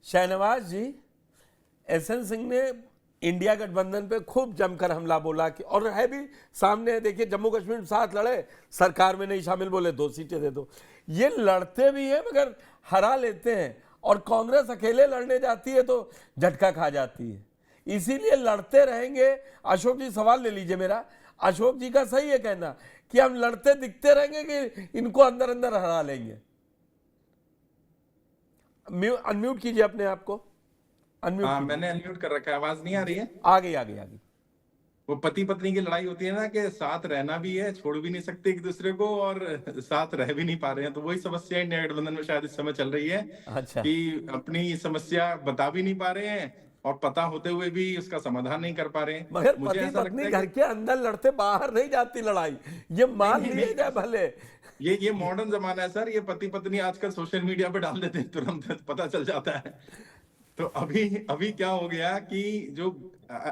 शहनवाज जी, SN Singh ने India गठबंधन पे खूब जमकर हमला बोला कि, और है भी सामने, देखिए जम्मू कश्मीर में साथ लड़े, सरकार में नहीं शामिल, बोले 2 सीटें दे दो। ये लड़ते भी हैं मगर हरा लेते हैं, और कांग्रेस अकेले लड़ने जाती है तो झटका खा जाती है, इसीलिए लड़ते रहेंगे। अशोक जी सवाल ले लीजिए मेरा, अशोक जी का सही है कहना कि हम लड़ते दिखते रहेंगे कि इनको अंदर अंदर हरा लेंगे। अनम्यूट कीजिए अपने आप को, अनम्यूट हाँ, कीजिए। मैंने अनम्यूट कर रखा है। आवाज नहीं आ रही है? आ गई आ गई आ गई। वो पति पत्नी की लड़ाई होती है ना, कि साथ रहना भी है, छोड़ भी नहीं सकते एक दूसरे को, और साथ रह भी नहीं पा रहे हैं। तो वही समस्या इंडिया गठबंधन में शायद इस समय चल रही है, अच्छा, कि अपनी समस्या बता भी नहीं पा रहे हैं, और पता होते हुए भी उसका समाधान नहीं कर पा रहे हैं। मगर मुझे पति ऐसा लगता पत्नी है घर कि के अंदर लड़ते, बाहर नहीं जाती लड़ाई, ये नहीं मान नहीं लिए नहीं, जाए भले। ये मॉडर्न जमाना है सर। ये पति पत्नी आजकल सोशल मीडिया पे डाल देते हैं, तुरंत पता चल जाता है। तो अभी अभी क्या हो गया कि जो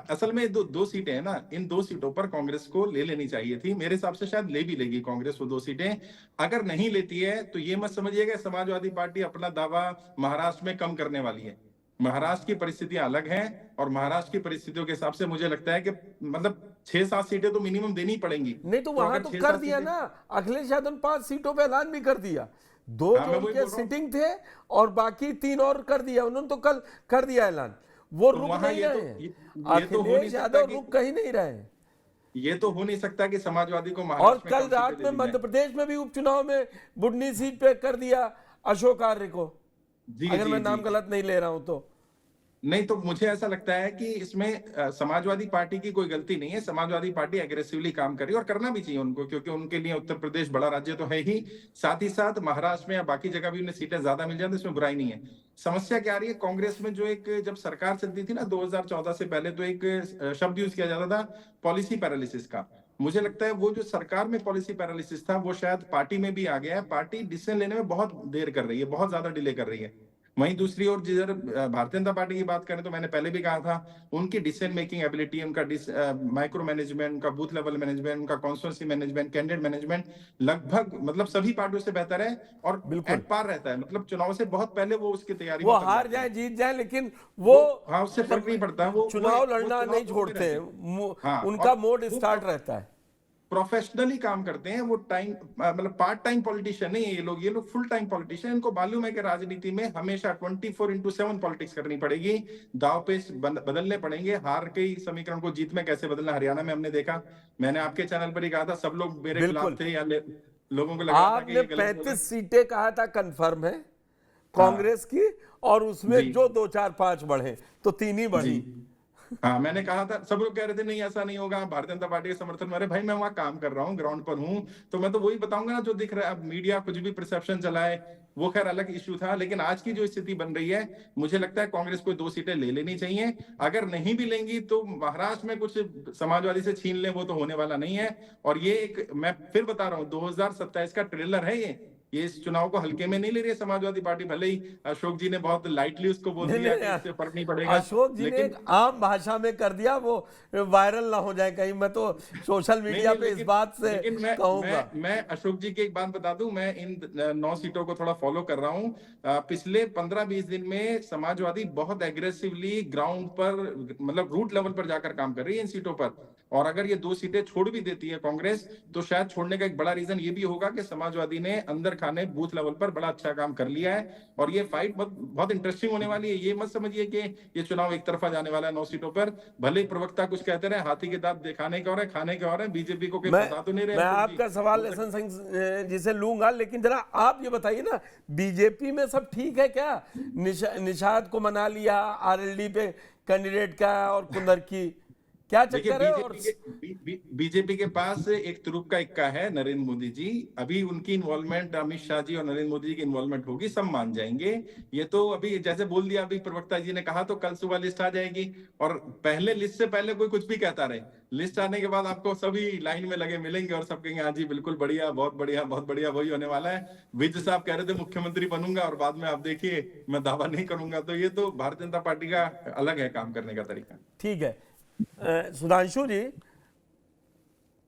असल में दो सीटें हैं ना, इन 2 सीटों पर कांग्रेस को ले लेनी चाहिए थी। मेरे हिसाब से शायद ले भी लेगी कांग्रेस वो 2 सीटें। अगर नहीं लेती है तो ये मत समझिएगा समाजवादी पार्टी अपना दावा महाराष्ट्र में कम करने वाली है। महाराष्ट्र की परिस्थितियां अलग हैं, और महाराष्ट्र की परिस्थितियों के हिसाब से मुझे लगता है कि मतलब 6-7 सीटें तो मिनिमम देनी पड़ेंगी। नहीं तो तो वहां अगर तो कर 6-7 दिया सीटें, ना, अखिलेश यादव 5 सीटों पे ऐलान भी कर दिया, 2 हाँ जो मैं वही उनके बोल रहा हूँ। सिटिंग थे और बाकी 3 और कर दिया उन्होंने, तो कल कर दिया ऐलान, वो तो रुक वहां नहीं रहे हैं। ये तो हो नहीं अखिलेश सकता यादव कि रुक कहीं नहीं रहे हैं। ये तो हो नहीं सकता कि समाजवादी को और महाराष्ट्र में कल कम सीटें रात दे में दी मध्य जाए। प्रदेश में भी उपचुनाव में बुढ़नी सीट पे कर दिया अशोक आर्य को, जी अगर जी मैं जी नाम जी। गलत नहीं ले रहा हूं तो। नहीं, तो मुझे ऐसा लगता है कि इसमें समाजवादी पार्टी की कोई गलती नहीं है। समाजवादी पार्टी एग्रेसिवली काम कर रही है, और करना भी चाहिए उनको, क्योंकि उनके लिए उत्तर प्रदेश बड़ा राज्य तो है ही, साथ ही साथ महाराष्ट्र में या बाकी जगह भी उन्हें सीटें ज्यादा मिल जाए तो इसमें बुराई नहीं है। समस्या क्या आ रही है कांग्रेस में, जो एक जब सरकार चलती थी ना 2014 से पहले, तो एक शब्द यूज किया जाता था पॉलिसी पैरालिसिस का। मुझे लगता है वो जो सरकार में पॉलिसी पैरालिसिस था, वो शायद पार्टी में भी आ गया है। पार्टी डिसीजन लेने में बहुत देर कर रही है, बहुत ज्यादा डिले कर रही है। वहीं दूसरी ओर जिधर भारतीय जनता पार्टी की बात करें, तो मैंने पहले भी कहा था, उनकी डिसीजन मेकिंग एबिलिटी, उनका माइक्रो मैनेजमेंट, उनका बूथ लेवल मैनेजमेंट, उनका कॉन्स्टिट्यूंसी मैनेजमेंट, कैंडिडेट मैनेजमेंट लगभग मतलब सभी पार्टियों से बेहतर है, और बिल्कुल, एट पार रहता है। मतलब चुनाव से बहुत पहले वो उसकी तैयारी वो में कर हार जाते जाए हैं। जीत जाए, लेकिन वो, वो हाँ, उससे फर्क नहीं पड़ता। चुनाव वो लड़ना चुनाव नहीं लड़ते छोड़ते रहते हैं, हैं। हाँ, उनका मोड वो स्टार्ट रहता है। प्रोफेशनली काम करते हैं। वो टाइम मतलब पार्ट टाइम पॉलिटिशियन नहीं है ये लोग फुल टाइम पॉलिटिशियन। इनको मालूम है कि राजनीति में हमेशा 24/7 पॉलिटिक्स करनी पड़ेगी, दाव पेच बदलने पड़ेंगे। हार के समीकरण को जीत में कैसे बदलना, हरियाणा में हमने देखा। मैंने आपके चैनल पर ही कहा था, सब लोग मेरे खिलाफ बिल्कुल, थे, या लोगों को लग रहा था कि आपने ये गलत बोल रहे 35 हैं। सीटें कहा था कंफर्म है हाँ कांग्रेस की, और उसमें जी जो 2 4 5 बढ़े तो 3 ही जी। बढ़ी। हाँ, मैंने कहा था, सब लोग कह रहे थे नहीं ऐसा नहीं होगा, भारतीय जनता पार्टी के समर्थन में। अरे भाई, मैं वहां काम कर रहा हूँ, ग्राउंड पर हूँ, तो मैं तो वही बताऊंगा ना जो दिख रहा है। अब मीडिया कुछ भी परसेप्शन चलाए, वो खैर अलग इश्यू था, लेकिन आज की जो स्थिति बन रही है, मुझे लगता है कांग्रेस को 2 सीटें ले लेनी चाहिए। अगर नहीं भी लेंगी तो महाराष्ट्र में कुछ समाजवादी से छीन ले, वो तो होने वाला नहीं है। और ये एक, मैं फिर बता रहा हूँ, 2027 का ट्रेलर है ये इस चुनाव को हल्के में नहीं ले रही है समाजवादी पार्टी। भले ही अशोक जी ने बहुत लाइटली उसको बोल नहीं दिया नहीं, कि इससे फर्क नहीं पड़ेगा, अशोक जी ने लेकिन एक आम भाषा में कर दिया, वो वायरल ना हो जाए कहीं। मैं तो सोशल नहीं मीडिया नहीं, पे इस लेकिन बात से लेकिन मैं कहूंगा। मैं अशोक जी की एक बात बता दूं। मैं इन 9 सीटों को थोड़ा फॉलो कर रहा हूं। पिछले 15-20 दिन में समाजवादी बहुत एग्रेसिवली ग्राउंड पर, मतलब रूट लेवल पर जाकर काम कर रही है इन सीटों पर। और अगर ये 2 सीटें छोड़ भी देती है कांग्रेस, तो शायद छोड़ने का एक बड़ा रीजन ये भी होगा कि समाजवादी ने अंदर खाने बूथ लेवल पर बड़ा अच्छा काम कर लिया है। और ये फाइट बहुत बहुत इंटरेस्टिंग होने वाली है। ये मत समझिए कि ये चुनाव एक तरफा जाने वाला है 9 सीटों पर। भले ही प्रवक्ता कुछ कहते रहे, हाथी के दांत दिखाने के और है, खाने के और है। बीजेपी को मैं बता तो नहीं रहे मैं अशोक जी, आपका सवाल हो एहसन सकता सिंह जी से लूंगा, लेकिन जरा आप ये बताइए ना, बीजेपी में सब ठीक है क्या? निषाद को मना लिया आरएलडी पे कैंडिडेट का, और कुंदर की क्या देखिए, चक्कर है? और बीजेपी के पास एक तुरुप का इक्का है, नरेंद्र मोदी जी। अभी उनकी इन्वॉल्वमेंट, अमित शाह जी और नरेंद्र मोदी जी की इन्वॉल्वमेंट होगी, सब मान जाएंगे। ये तो अभी जैसे बोल दिया, अभी प्रवक्ता जी ने कहा, तो कल सुबह लिस्ट आ जाएगी। और पहले लिस्ट से पहले कोई कुछ भी कहता रहे, लिस्ट आने के बाद आपको सभी लाइन में लगे मिलेंगे, और सब कहेंगे हाँ जी बिल्कुल बढ़िया, बहुत बढ़िया, बहुत बढ़िया, वही होने वाला है। विज साहब कह रहे थे मुख्यमंत्री बनूंगा, और बाद में आप देखिए मैं दावा नहीं करूंगा। तो ये तो भारतीय जनता पार्टी का अलग है काम करने का तरीका। ठीक है। सुधांशु जी,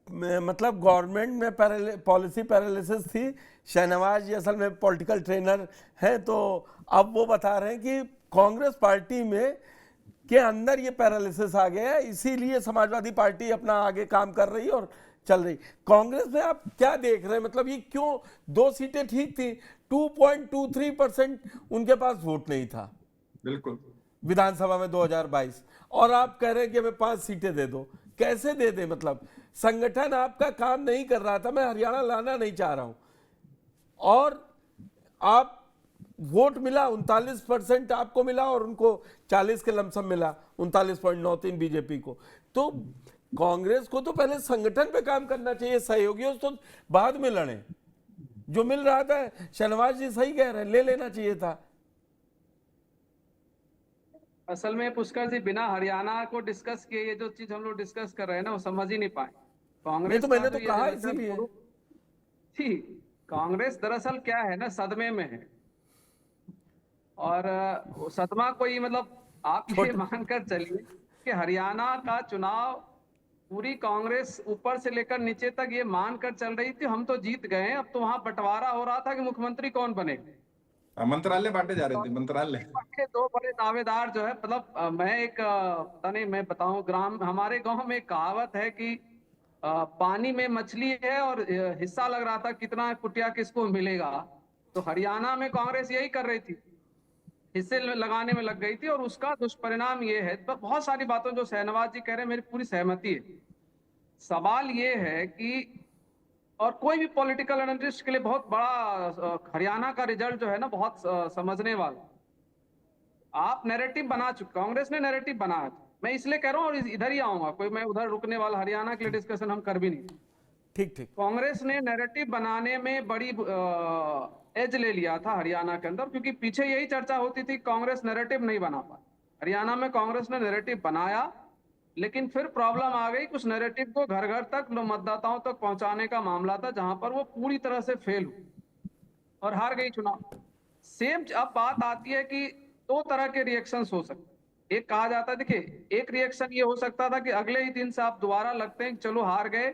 मतलब गवर्नमेंट में पॉलिसी पैरालिसिस थी, शहनवाज जी असल में पॉलिटिकल ट्रेनर हैं, तो अब वो बता रहे हैं कि कांग्रेस पार्टी में के अंदर ये पैरालिसिस आ गया है, इसीलिए समाजवादी पार्टी अपना आगे काम कर रही है और चल रही। कांग्रेस में आप क्या देख रहे हैं, मतलब ये क्यों 2 सीटें ठीक थी, 2.23% उनके पास वोट नहीं था बिल्कुल विधानसभा में 2022, और आप कह रहे हैं कि हमें 5 सीटें दे दो। कैसे दे दे? मतलब संगठन आपका काम नहीं कर रहा था, मैं हरियाणा लाना नहीं चाह रहा हूं, और आप वोट मिला 39% आपको मिला और उनको 40 के लमसम मिला, 39.93 बीजेपी को। तो कांग्रेस को तो पहले संगठन पे काम करना चाहिए, सहयोगियों तो बाद में लड़े। जो मिल रहा था, शहनवाज जी सही कह रहे हैं, ले लेना चाहिए था। असल में पुष्कर जी, बिना हरियाणा को डिस्कस किए ये जो चीज हम लोग डिस्कस कर रहे हैं ना, वो समझ ही नहीं पाए। नहीं तो का मैंने तो ये कहा दरअसल इसीलिए। थी, कांग्रेस दरअसल क्या है ना, सदमे में है। और वो सदमा कोई मतलब आप ये मानकर चलिए कि हरियाणा का चुनाव पूरी कांग्रेस ऊपर से लेकर नीचे तक ये मानकर चल रही थी हम तो जीत गए, अब तो वहां बंटवारा हो रहा था कि मुख्यमंत्री कौन बने। मंत्रालय बांटे जा रहे थे, मंत्रालय। के दो बड़े दावेदार जो है, मतलब मैं एक पता नहीं, मैं बताऊं, हमारे गांव में एक कहावत है कि पानी में मछली है और हिस्सा लग रहा था कितना कुटिया किसको मिलेगा। तो हरियाणा में कांग्रेस यही कर रही थी, हिस्से लगाने में लग गई थी, और उसका दुष्परिणाम ये है। तो बहुत सारी बातों जो शहनवाज जी कह रहे हैं मेरी पूरी सहमति है। सवाल ये है कि, और कोई भी पॉलिटिकल एनालिस्ट के लिए बहुत बड़ा हरियाणा का रिजल्ट जो है ना, बहुत समझने वाला। आप नैरेटिव बना चुके, कांग्रेस ने नैरेटिव बनाया था। मैं इसलिए कह रहा हूँ, और इधर ही आऊंगा, कोई मैं उधर रुकने वाला, हरियाणा के लिए डिस्कशन हम कर भी नहीं। ठीक ठीक। कांग्रेस ने नैरेटिव बनाने में बड़ी एज ले लिया था हरियाणा के अंदर, क्योंकि पीछे यही चर्चा होती थी कांग्रेस नैरेटिव नहीं बना पाई। हरियाणा में कांग्रेस ने नैरेटिव बनाया, लेकिन फिर प्रॉब्लम आ गई कि उस नैरेटिव को घर घर तक मतदाताओं तक पहुंचाने का मामला था, जहां पर वो पूरी तरह से फेल हुई और हार गई चुनाव। सेम अब बात आती है कि दो तरह के रिएक्शंस हो सकते हैं। एक कहा जाता है, देखिए, एक रिएक्शन ये हो सकता था कि अगले ही दिन से आप दोबारा लगते हैं कि चलो हार गए,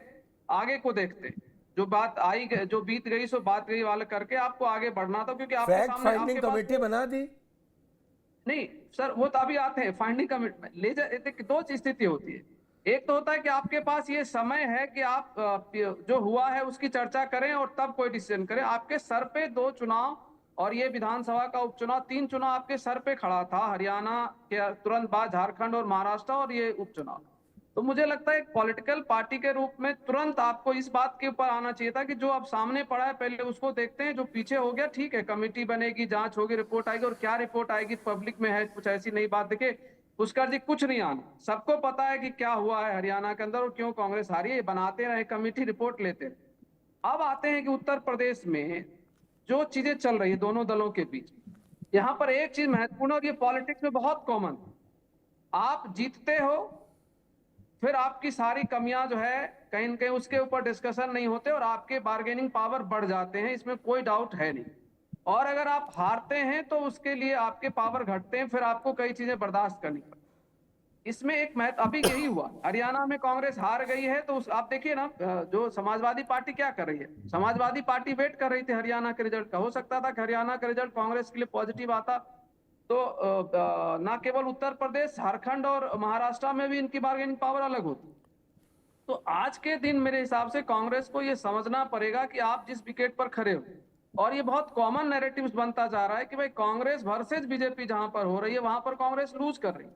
आगे को देखते हैं, जो बात आई जो बीत गई सो बात गई वाला करके आपको आगे बढ़ना था, क्योंकि आपके फैक्ट सामने फाइंडिंग आपके कमेटी बना दी। नहीं सर, वो तो अभी आते हैं फाइंडिंग कमेटी ले दो स्थिति होती है। एक तो होता है कि आपके पास ये समय है कि आप जो हुआ है उसकी चर्चा करें और तब कोई डिसीजन करें। आपके सर पे 2 चुनाव और ये विधानसभा का उपचुनाव, 3 चुनाव आपके सर पे खड़ा था, हरियाणा के तुरंत बाद झारखंड और महाराष्ट्र और ये उपचुनाव। तो मुझे लगता है एक पॉलिटिकल पार्टी के रूप में तुरंत आपको इस बात के ऊपर आना चाहिए था कि जो अब सामने पड़ा है पहले उसको देखते हैं, जो पीछे हो गया ठीक है, कमेटी बनेगी, जांच होगी, रिपोर्ट आएगी, और क्या रिपोर्ट आएगी पब्लिक में है कुछ ऐसी नई बात। देखिए पुष्कर जी, कुछ नहीं आना, सबको पता है कि क्या हुआ है हरियाणा के अंदर और क्यों कांग्रेस हारी है। बनाते रहे कमेटी, रिपोर्ट लेते रहे। अब आते हैं कि उत्तर प्रदेश में जो चीजें चल रही है दोनों दलों के बीच, यहाँ पर एक चीज महत्वपूर्ण, और ये पॉलिटिक्स में बहुत कॉमन, आप जीतते हो फिर आपकी सारी कमियां जो है कहीं न कहीं उसके ऊपर डिस्कशन नहीं होते और आपके बार्गेनिंग पावर बढ़ जाते हैं, इसमें कोई डाउट है नहीं। और अगर आप हारते हैं तो उसके लिए आपके पावर घटते हैं, फिर आपको कई चीजें बर्दाश्त करनी पड़ती। इसमें एक अभी यही हुआ, हरियाणा में कांग्रेस हार गई है, तो आप देखिए ना, जो समाजवादी पार्टी क्या कर रही है। समाजवादी पार्टी वेट कर रही थी हरियाणा के रिजल्ट का। हो सकता था कि हरियाणा का रिजल्ट कांग्रेस के लिए पॉजिटिव आता तो ना केवल उत्तर प्रदेश, झारखंड और महाराष्ट्र में भी इनकी बार्गेनिंग पावर अलग होती। तो आज के दिन मेरे हिसाब से कांग्रेस को यह समझना पड़ेगा कि आप जिस विकेट पर खड़े हो, और ये बहुत कॉमन नैरेटिव्स बनता जा रहा है कि भाई कांग्रेस वर्सेस बीजेपी जहां पर हो रही है वहां पर कांग्रेस लूज कर रही है।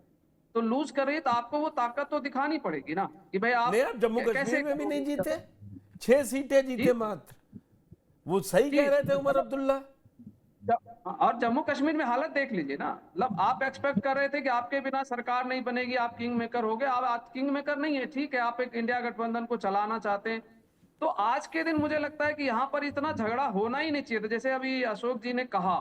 तो लूज कर रही है तो आपको वो ताकत तो दिखानी पड़ेगी ना कि भाई आप नहीं, आप जम्मू कश्मीर में भी नहीं जीते, 6 सीटें जीते मात्र। वो सही कह रहे थे उमर अब्दुल्ला। और जम्मू कश्मीर में हालत देख लीजिए ना, मतलब आप एक्सपेक्ट कर रहे थे कि आपके बिना सरकार नहीं बनेगी, आप किंग मेकर हो गए। आप किंग मेकर नहीं है, ठीक है, आप एक इंडिया गठबंधन को चलाना चाहते हैं। तो आज के दिन मुझे लगता है कि यहाँ पर इतना झगड़ा होना ही नहीं चाहिए था। जैसे अभी अशोक जी ने कहा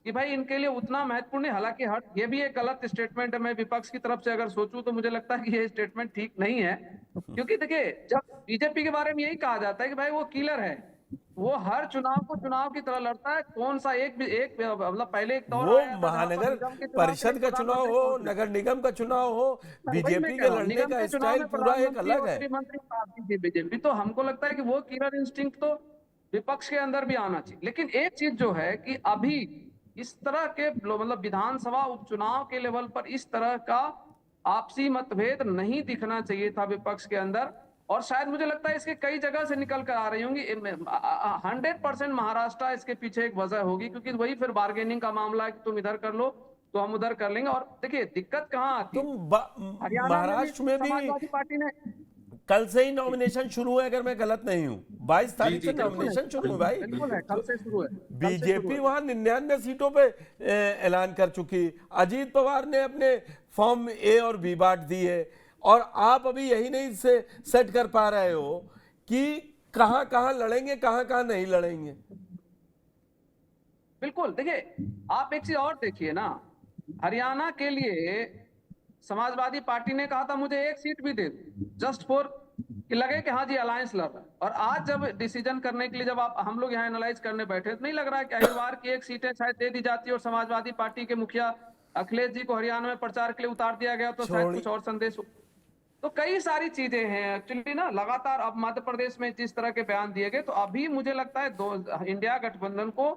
कि भाई इनके लिए उतना महत्वपूर्ण है, हालांकि ये भी एक गलत स्टेटमेंट है। मैं विपक्ष की तरफ से अगर सोचूं तो मुझे लगता है कि ये स्टेटमेंट ठीक नहीं है, क्योंकि देखिए जब बीजेपी के बारे में यही कहा जाता है कि भाई वो किलर है, वो हर चुनाव को चुनाव की तरह लड़ता है। कौन सा एक मतलब पहले एक दौर वो आया था महानगर निगम के चुनाव परिषद का चुनाव हो, नगर निगम का चुनाव हो, बीजेपी के लड़ने का स्टाइल पूरा एक अलग है। मंत्री बीजेपी, तो हमको लगता है कि वो किलर इंस्टिंक्ट तो विपक्ष के अंदर भी आना चाहिए। लेकिन एक चीज जो है कि अभी इस तरह के मतलब विधानसभा उपचुनाव के लेवल पर इस तरह का आपसी मतभेद नहीं दिखना चाहिए था विपक्ष के अंदर। और शायद मुझे लगता है इसके कई जगह से निकल कर आ रही होंगी। 100% महाराष्ट्र इसके पीछे एक वजह होगी, क्योंकि वही फिर बार्गेनिंग का मामला है कि तुम इधर कर लो तो हम उधर कर लेंगे। और देखिए दिक्कत कहाँ आती है, हरियाणा महाराष्ट्र में भी समाजवादी पार्टी ने कल से ही नॉमिनेशन शुरू है, अगर मैं गलत नहीं हूं 22 तारीख से बिल्कुल नॉमिनेशन शुरू है भाई। बिल्कुल है, कल से शुरू है। बीजेपी वहां 99 सीटों पे ऐलान कर चुकी। अजीत पवार ने अपने फॉर्म ए और बी बांट दिए, और आप अभी यही नहीं से सेट कर पा रहे हो कि कहां कहां लड़ेंगे, कहां कहां नहीं लड़ेंगे। बिल्कुल, देखिए आप एक चीज और देखिए ना, हरियाणा के लिए समाजवादी पार्टी ने कहा था मुझे एक सीट भी दे दो, जस्ट फॉर कि लगे कि हाँ जी अलायंस लड़ रहा है। और आज जब डिसीजन करने के लिए जब हम लोग यहाँ एनालाइज करने बैठे तो नहीं लग रहा है कि अहिरवार की एक सीटें शायद दे दी जाती और समाजवादी पार्टी के मुखिया अखिलेश जी को हरियाणा में प्रचार के लिए उतार दिया गया तो शायद कुछ और संदेश हो। तो कई सारी चीजें हैं एक्चुअली ना, लगातार अब मध्य प्रदेश में जिस तरह के बयान दिए गए, तो अभी मुझे लगता है इंडिया गठबंधन को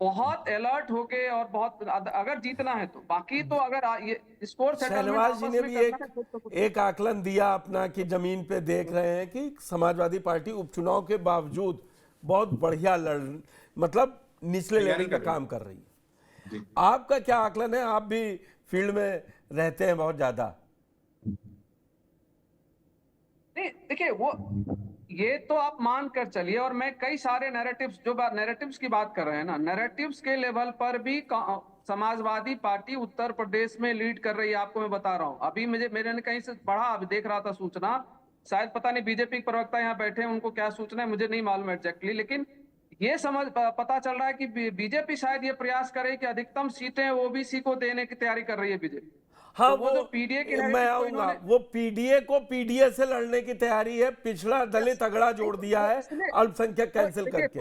बहुत अलर्ट होके और बहुत अगर जीतना है तो, बाकी तो अगर ये स्कोर शहनवाज जी ने भी एक आकलन दिया अपना कि जमीन पे देख रहे हैं कि समाजवादी पार्टी उपचुनाव के बावजूद बहुत बढ़िया मतलब निचले लेवल का काम कर रही है। आपका क्या आकलन है? आप भी फील्ड में रहते हैं बहुत ज्यादा। नहीं देखिए, वो ये तो आप मान कर चलिए, और मैं कई सारे नैरेटिव्स, जो नैरेटिव्स की बात कर रहे हैं ना, नैरेटिव्स के लेवल पर भी समाजवादी पार्टी उत्तर प्रदेश में लीड कर रही है। आपको मैं बता रहा हूं, अभी मैंने कहीं से पढ़ा, अभी देख रहा था सूचना, शायद पता नहीं बीजेपी प्रवक्ता यहाँ बैठे हैं उनको क्या सूचना है मुझे नहीं मालूम एग्जैक्टली, लेकिन ये पता चल रहा है कि बीजेपी शायद ये प्रयास करे कि अधिकतम सीटें ओबीसी को देने की तैयारी कर रही है बीजेपी। हाँ, तो वो जो पीडीए की मैं आऊंगा, वो पीडीए को पीडीए से लड़ने की तैयारी है, पिछड़ा दलित अगड़ा जोड़ दिया है, अल्पसंख्यक कैंसिल करके।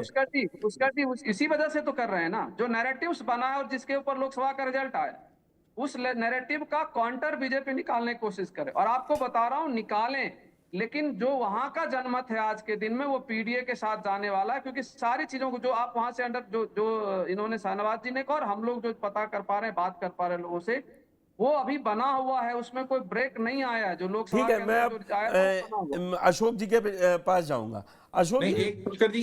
पुष्कर जी इसी वजह से तो कर रहे हैं ना, जो नैरेटिव्स बना है और जिसके ऊपर लोकसभा का रिजल्ट आया, उस नैरेटिव का काउंटर बीजेपी निकालने की कोशिश करे। और आपको बता रहा हूं निकालें, लेकिन जो वहां का जनमत है आज के दिन में वो पीडीए के साथ जाने वाला है, क्योंकि सारी चीजों को जो आप वहां से अंडर जो इन्होंने शहनवाज जी ने कहा और हम लोग जो पता कर पा रहे हैं, बात कर पा रहे हैं लोगों से, वो अभी बना हुआ है, उसमें कोई ब्रेक नहीं आया जो लोकसभा ठीक है, मैं अब अशोक जी के पास जाऊंगा। अशोक नहीं, जी, एक पुष्कर जी,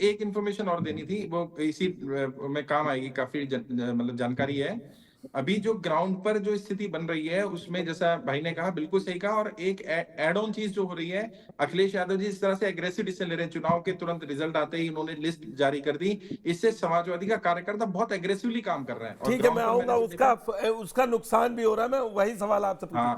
एक इन्फॉर्मेशन और देनी थी, वो इसी में काम आएगी, काफी मतलब जानकारी है। अभी जो ग्राउंड पर जो स्थिति बन रही है उसमें, जैसा भाई ने कहा, बिल्कुल सही कहा। और एक एड ऑन चीज जो हो रही है, अखिलेश यादव जी इस तरह से एग्रेसिव डिसीजन ले रहे हैं, चुनाव के तुरंत रिजल्ट आते ही उन्होंने लिस्ट जारी कर दी, इससे समाजवादी का कार्यकर्ता बहुत एग्रेसिवली काम कर रहे हैं। ठीक है, मैं आऊंगा, उसका नुकसान भी हो रहा है, मैं वही सवाल आपसे पूछूं।